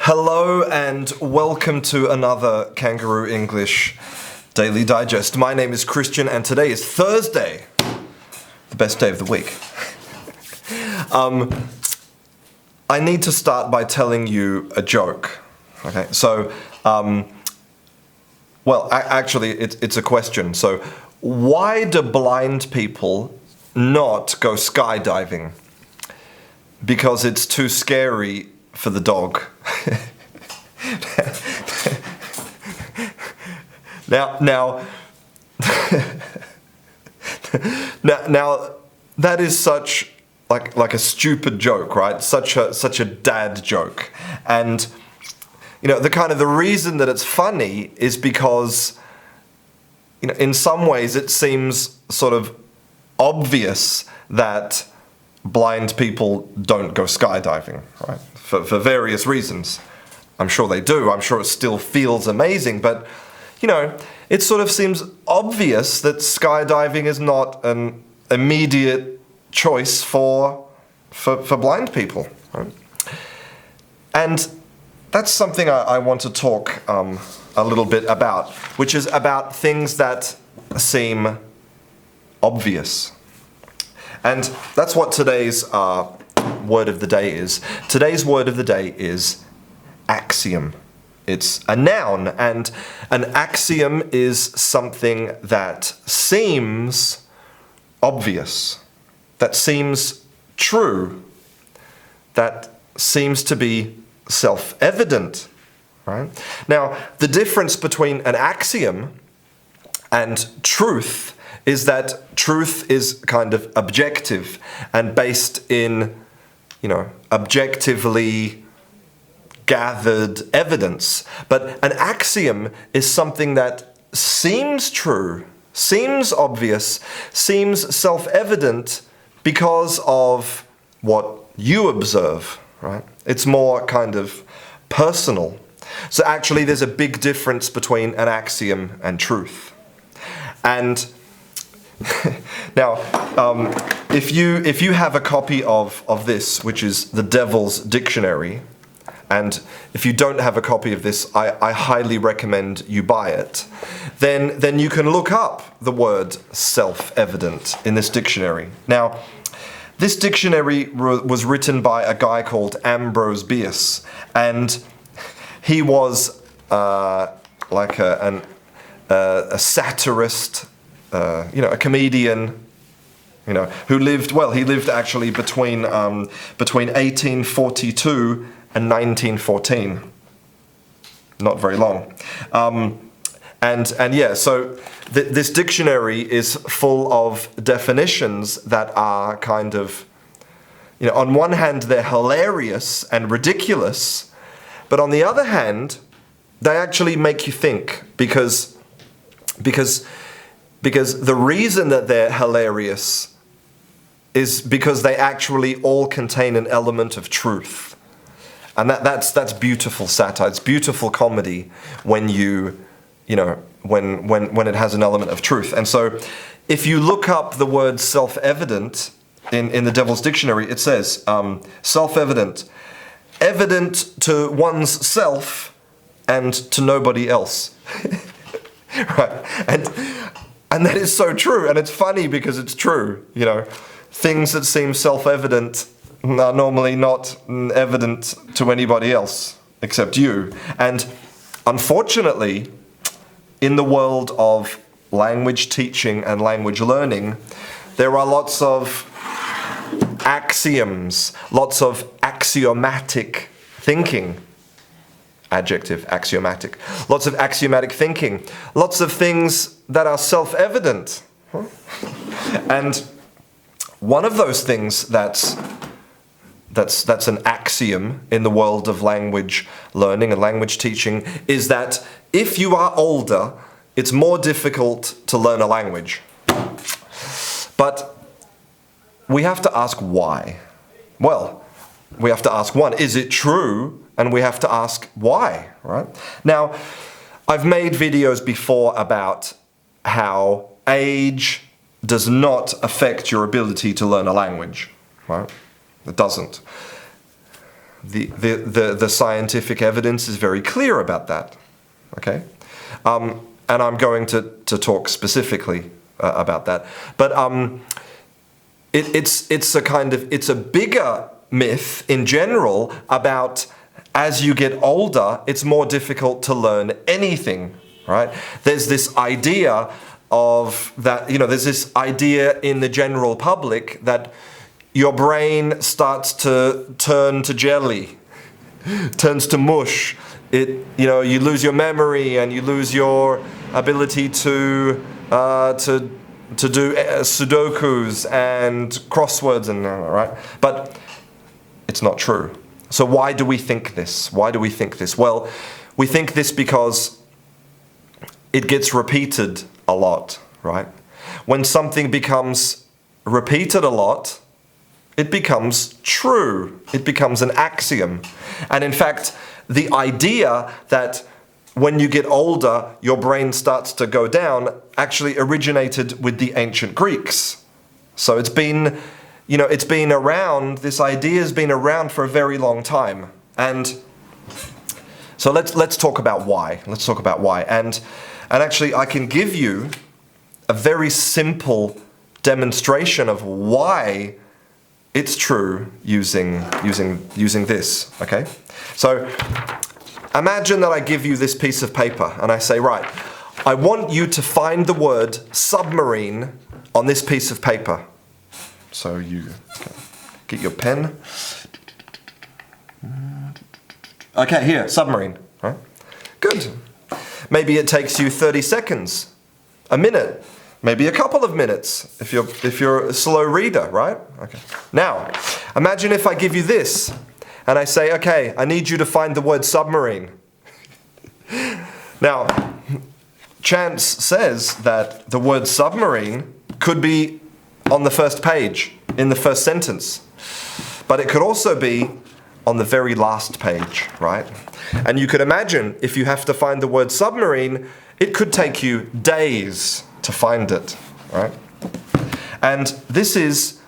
Hello and welcome to another Canguro English Daily Digest. My name is Christian and today is Thursday, the best day of the week. I need to start by telling you a joke. Okay, so, actually it's a question. So, why do blind people not go skydiving? Because it's too scary for the dog. Now, that is such like a stupid joke, right? Such a dad joke, and the reason that it's funny is because in some ways it seems sort of obvious that blind people don't go skydiving, right? For various reasons. I'm sure they do. I'm sure it still feels amazing, but it sort of seems obvious that skydiving is not an immediate choice for blind people, right? And that's something I want to talk a little bit about, which is about things that seem obvious. And that's what today's word of the day is. Today's word of the day is axiom. It's a noun, and an axiom is something that seems obvious, that seems true, that seems to be self-evident, right? Now, the difference between an axiom and truth is that truth is kind of objective and based in, objectively gathered evidence. But an axiom is something that seems true, seems obvious, seems self-evident because of what you observe, right? It's more kind of personal. So actually there's a big difference between an axiom and truth. And now, if you have a copy of this, which is the Devil's Dictionary, and if you don't have a copy of this, I highly recommend you buy it, then you can look up the word self-evident in this dictionary. Now, this dictionary was written by a guy called Ambrose Bierce, and he was a satirist, a comedian, who lived actually between 1842 and 1914. Not very long. So this dictionary is full of definitions that are kind of, on one hand they're hilarious and ridiculous, but on the other hand, they actually make you think because the reason that they're hilarious is because they actually all contain an element of truth. And that's beautiful satire. It's beautiful comedy when when it has an element of truth. And so if you look up the word self-evident in the Devil's Dictionary, it says self-evident, evident to one's self and to nobody else. Right? And that is so true, and it's funny because it's true. Things that seem self-evident are normally not evident to anybody else except you. And unfortunately, in the world of language teaching and language learning, there are lots of axioms, lots of axiomatic thinking. Adjective, axiomatic. Lots of axiomatic thinking. Lots of things that are self-evident. And one of those things that's an axiom in the world of language learning and language teaching is that if you are older, it's more difficult to learn a language. But we have to ask why. Well, we have to ask, one, is it true? And we have to ask why, right? Now, I've made videos before about how age does not affect your ability to learn a language, right? It doesn't. The scientific evidence is very clear about that. Okay? And I'm going to talk specifically about that. But it's a bigger myth in general about as you get older, it's more difficult to learn anything, right? There's this idea of that, there's this idea in the general public that your brain starts to turn to jelly, turns to mush. You lose your memory and you lose your ability to do sudokus and crosswords and right, but it's not true. So why do we think this? Well, we think this because it gets repeated a lot, right? When something becomes repeated a lot, it becomes true. It becomes an axiom. And in fact, the idea that when you get older, your brain starts to go down actually originated with the ancient Greeks. So it's been around, this idea has been around for a very long time. And so let's talk about why. And actually I can give you a very simple demonstration of why it's true using this, okay? So imagine that I give you this piece of paper and I say, right, I want you to find the word submarine on this piece of paper. So you get your pen. Okay, here, submarine, right? Good. Maybe it takes you 30 seconds, a minute, maybe a couple of minutes if you're a slow reader, right? Okay. Now, imagine if I give you this and I say, okay, I need you to find the word submarine. Now, Chance says that the word submarine could be on the first page, in the first sentence, but it could also be on the very last page, right? And you could imagine if you have to find the word submarine, it could take you days to find it, right? And this is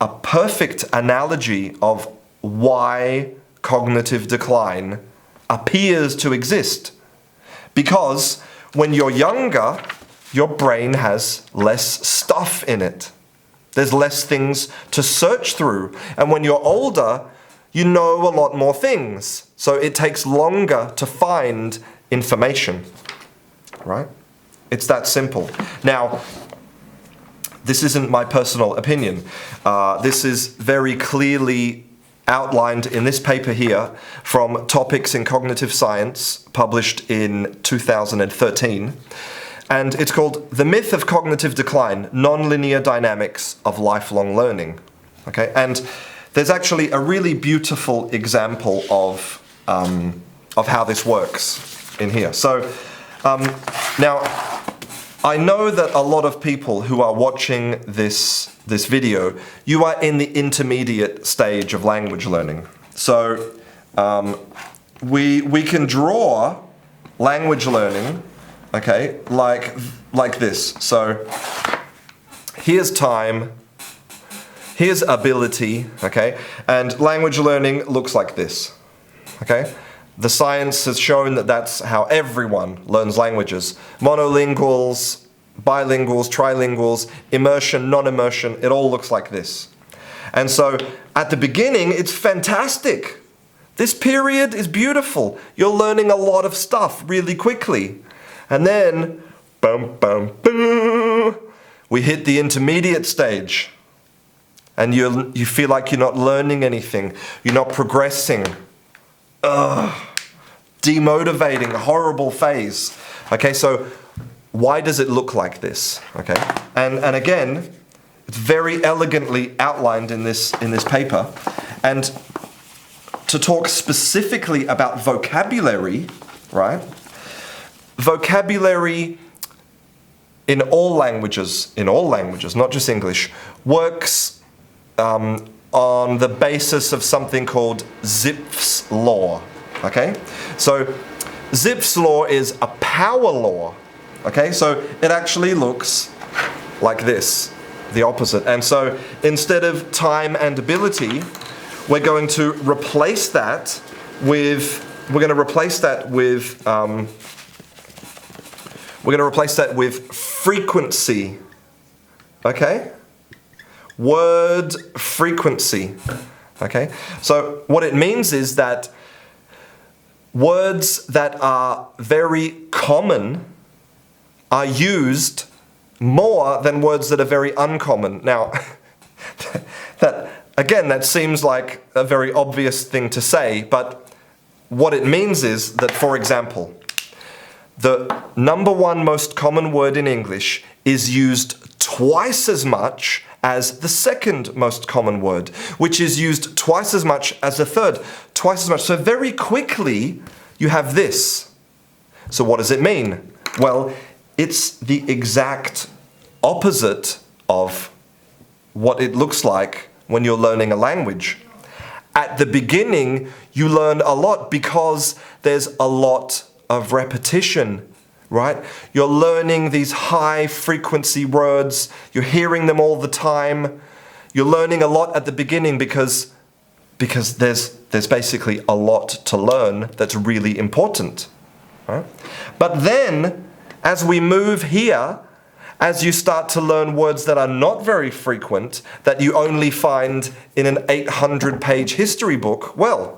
a perfect analogy of why cognitive decline appears to exist. Because when you're younger, your brain has less stuff in it. There's less things to search through. And when you're older, you know a lot more things. So it takes longer to find information, right? It's that simple. Now, this isn't my personal opinion. This is very clearly outlined in this paper here from Topics in Cognitive Science, published in 2013. And it's called The Myth of Cognitive Decline, Nonlinear Dynamics of Lifelong Learning. Okay, and there's actually a really beautiful example of how this works in here. So now, I know that a lot of people who are watching this video, you are in the intermediate stage of language learning. So we can draw language learning, okay, like this. So here's time, here's ability, okay, and language learning looks like this, okay. The science has shown that that's how everyone learns languages. Monolinguals, bilinguals, trilinguals, immersion, non-immersion, it all looks like this. And so at the beginning, it's fantastic. This period is beautiful. You're learning a lot of stuff really quickly. And then, bum, bum, boom, we hit the intermediate stage. And you feel like you're not learning anything. You're not progressing. Demotivating, horrible phase. Okay, so why does it look like this? Okay, and again, it's very elegantly outlined in this paper. And to talk specifically about vocabulary, right? Vocabulary in all languages, not just English, works on the basis of something called Zipf's law, okay? So Zipf's law is a power law, okay? So it actually looks like this, the opposite. And so instead of time and ability, we're going to replace that with frequency. Okay? Word frequency. Okay? So what it means is that words that are very common are used more than words that are very uncommon. Now, that seems like a very obvious thing to say, but what it means is that, for example, the number one most common word in English is used twice as much as the second most common word, which is used twice as much as the third, twice as much. So very quickly, you have this. So what does it mean? Well, it's the exact opposite of what it looks like when you're learning a language. At the beginning, you learn a lot because there's a lot of repetition, right? You're learning these high frequency words, you're hearing them all the time. You're learning a lot at the beginning because there's basically a lot to learn that's really important, right? But then, as we move here, as you start to learn words that are not very frequent, that you only find in an 800-page history book, well,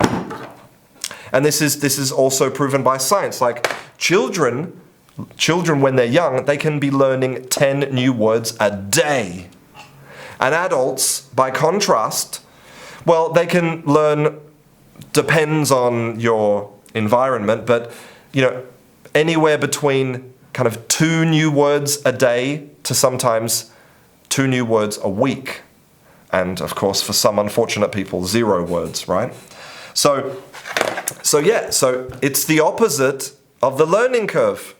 and this is also proven by science, like children when they're young, they can be learning 10 new words a day. And adults, by contrast, well, they can learn, depends on your environment, but anywhere between kind of 2 new words a day to sometimes 2 new words a week. And of course, for some unfortunate people, 0 words, right? So it's the opposite of the learning curve.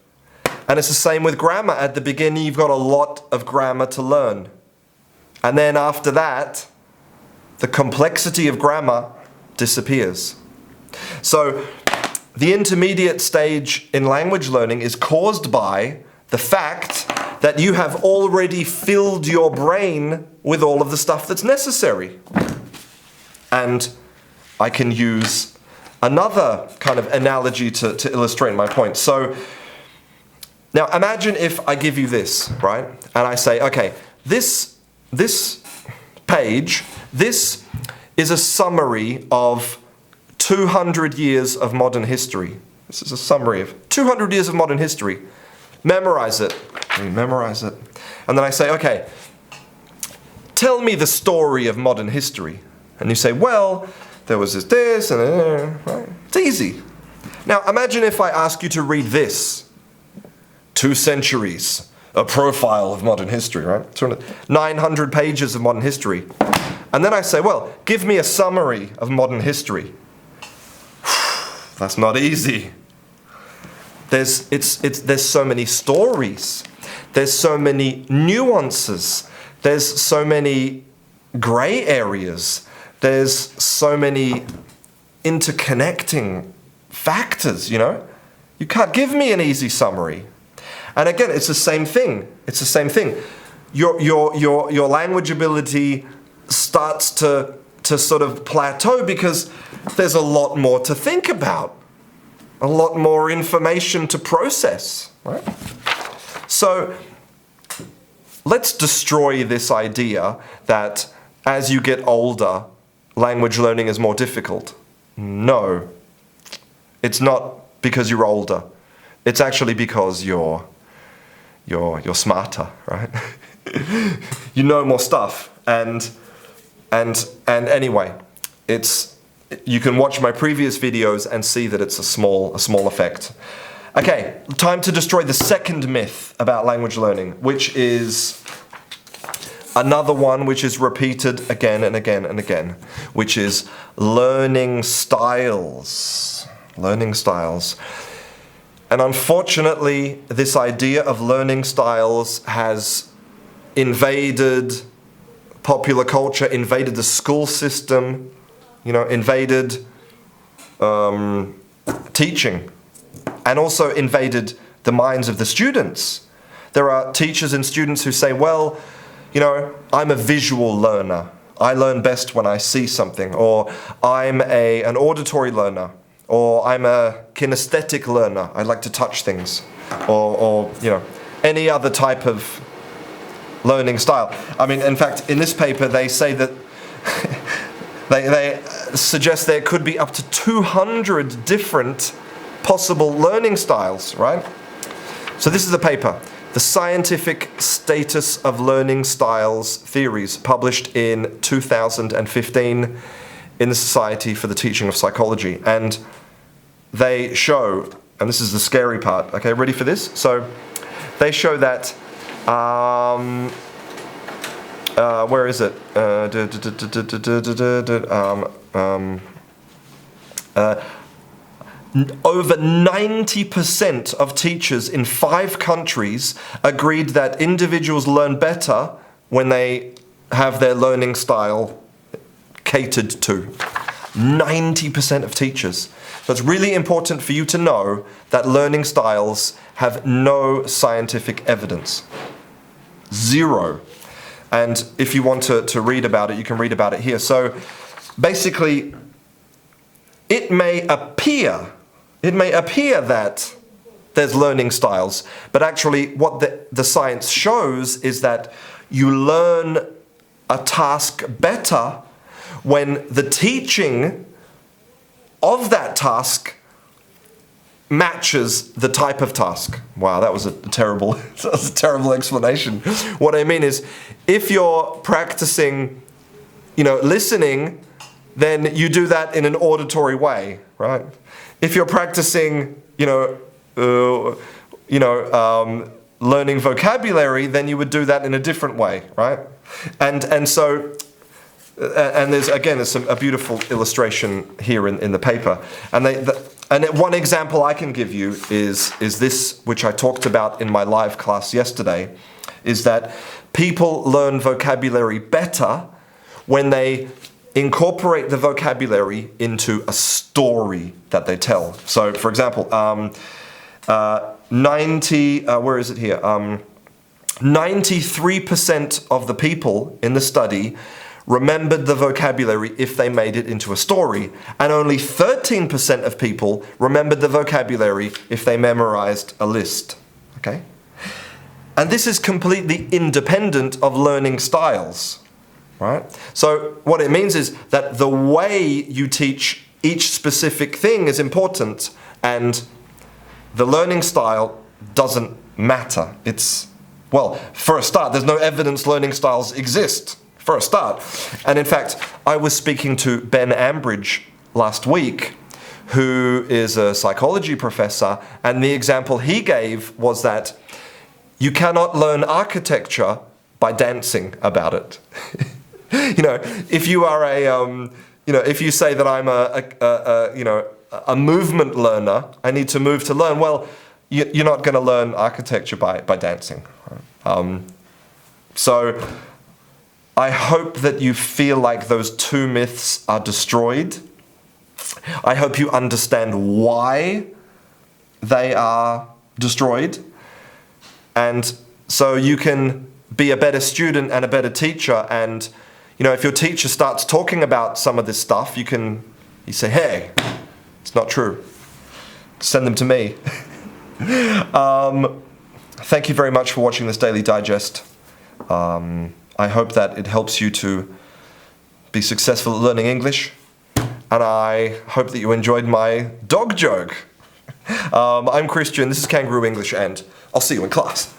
And it's the same with grammar. At the beginning, you've got a lot of grammar to learn. And then after that, the complexity of grammar disappears. So the intermediate stage in language learning is caused by the fact that you have already filled your brain with all of the stuff that's necessary. And I can use another kind of analogy to illustrate my point. So now imagine if I give you this, right? And I say, okay, this page, this is a summary of 200 years of modern history. This is a summary of 200 years of modern history. Memorize it. You memorize it. And then I say, okay, tell me the story of modern history. And you say, well, there was this, and right? It's easy. Now imagine if I ask you to read this. 2 centuries, a profile of modern history, right? 900 pages of modern history. And then I say, well, give me a summary of modern history. That's not easy. There's so many stories. There's so many nuances. There's so many gray areas. There's so many interconnecting factors, You can't give me an easy summary. And again, it's the same thing. It's the same thing. Your language ability starts to sort of plateau because there's a lot more to think about, a lot more information to process, right? So let's destroy this idea that as you get older, language learning is more difficult. No, it's not because you're older. It's actually because you're smarter, right? You know more stuff, and anyway, you can watch my previous videos and see that it's a small effect. Okay, time to destroy the second myth about language learning, which is another one which is repeated again and again and again, which is learning styles. Learning styles. And unfortunately, this idea of learning styles has invaded popular culture, invaded the school system, invaded teaching, and also invaded the minds of the students. There are teachers and students who say, well, I'm a visual learner. I learn best when I see something, or I'm an auditory learner, or I'm a kinesthetic learner. I like to touch things, or any other type of learning style. I mean, in fact, in this paper, they say that they suggest there could be up to 200 different possible learning styles, right? So this is the paper, The Scientific Status of Learning Styles Theories, published in 2015 in the Society for the Teaching of Psychology. And they show, and this is the scary part, okay, ready for this? So they show that, where is it? Over 90% of teachers in 5 countries agreed that individuals learn better when they have their learning style catered to. 90% of teachers. So it's really important for you to know that learning styles have no scientific evidence. 0. And if you want to read about it, you can read about it here. So basically, it may appear that there's learning styles, but actually what the science shows is that you learn a task better when the teaching of that task matches the type of task. Wow, that was a terrible explanation. What I mean is, if you're practicing, listening, then you do that in an auditory way, right? If you're practicing, learning vocabulary, then you would do that in a different way, right? And there's a beautiful illustration here in the paper. And one example I can give you is this, which I talked about in my live class yesterday, is that people learn vocabulary better when they incorporate the vocabulary into a story that they tell. So, for example, 93% of the people in the study remembered the vocabulary if they made it into a story, and only 13% of people remembered the vocabulary if they memorized a list. Okay? And this is completely independent of learning styles. Right? So what it means is that the way you teach each specific thing is important, and the learning style doesn't matter. For a start, there's no evidence learning styles exist, for a start. And in fact, I was speaking to Ben Ambridge last week, who is a psychology professor, and the example he gave was that you cannot learn architecture by dancing about it. If you are if you say that I'm a movement learner, I need to move to learn. Well, you're not going to learn architecture by dancing. So I hope that you feel like those 2 myths are destroyed. I hope you understand why they are destroyed, and so you can be a better student and a better teacher. And if your teacher starts talking about some of this stuff, you say, hey, it's not true. Send them to me. Thank you very much for watching this Daily Digest. I hope that it helps you to be successful at learning English. And I hope that you enjoyed my dog joke. I'm Christian, this is Canguro English, and I'll see you in class.